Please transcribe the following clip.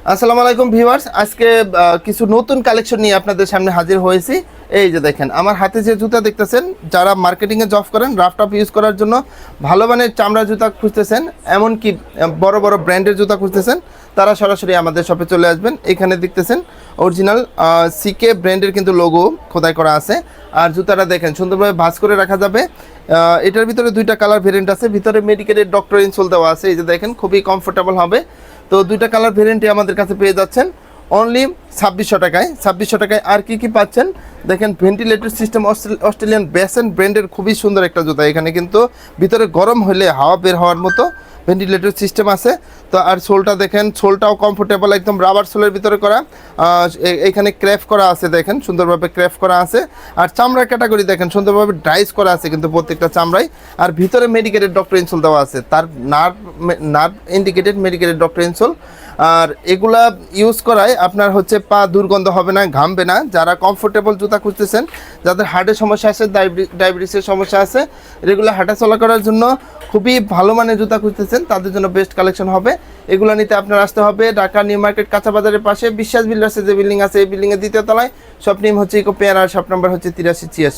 আসসালামু আলাইকুম ভিউয়ার্স, আজকে কিছু নতুন কালেকশন নিয়ে আপনাদের সামনে হাজির হয়েছি। এই যে দেখেন, আমার হাতে যে জুতা দেখতেছেন, যারা মার্কেটিংয়ে জব করেন, রাফ টাফ ইউজ করার জন্য ভালো মানের চামড়া জুতা খুঁজতেছেন, এমনকি বড় বড় ব্র্যান্ডের জুতা খুঁজতেছেন, তারা সরাসরি আমাদের শপে চলে আসবেন। এখানে দেখতেছেন অরিজিনাল সিকে ব্র্যান্ডের কিন্তু লোগো খোদাই করা আছে। আর জুতাটা দেখেন সুন্দরভাবে ভাঁজ করে রাখা যাবে। এটার ভিতরে দুইটা কালার ভেরিয়েন্ট আছে, ভিতরে মেডিকেলের ডক্টর ইনসোল দেওয়া আছে। এই যে দেখেন, খুবই কমফোর্টেবল হবে। তো দুইটা কালার ভেরিয়েন্টই আমাদের কাছে পেয়ে যাচ্ছেন অনলি 2600 টাকায়। 2600 টাকায় আর কি পাচ্ছেন দেখেন, ভেন্টিলেটর সিস্টেম, অস্ট্রেলিয়ান বেসেন ব্র্যান্ডের খুবই সুন্দর একটা জুতা। এখানে কিন্তু ভিতরে গরম হলে হাওয়া বের হওয়ার মতো ভেন্টিলেটর সিস্টেম আছে। তো আর সোলটা দেখেন, সোলটাও কমফোর্টেবল, একদম রাবার সোলের ভিতরে করা। এখানে ক্র্যাফট করা আছে, দেখেন সুন্দরভাবে ক্র্যাফট করা আছে। আর চামড়ার ক্যাটাগরি দেখেন সুন্দরভাবে ডাইস করা আছে কিন্তু প্রত্যেকটা চামড়ায়। আর ভিতরে মেডিকেটেড ডক্টর ইনসোল দেওয়া আছে, তার nerve indicated medicated doctor insole. আর এগুলা ইউজ করায় আপনার হচ্ছে পা দুর্গন্ধ হবে না, ঘামবে না। যারা কমফোর্টেবল জুতা খুঁজতেছেন, যাদের হার্টের সমস্যা আছে, ডায়াবেটিসের সমস্যা আছে, রেগুলার হাঁটা চলা করার জন্য খুবই ভালো মানের জুতা খুঁজতেছেন, তাদের জন্য বেস্ট কালেকশন হবে। এগুলো নিতে আপনার আসতে হবে ঢাকা নিউ মার্কেট কাঁচা বাজারের পাশে বিশ্বাস বিল্ডার্সের যে বিল্ডিং আছে, এই বিল্ডিংয়ের দ্বিতীয় তলায়। শপ নেম হচ্ছে ইকো পেয়ার, আর শপ নাম্বার হচ্ছে 8386।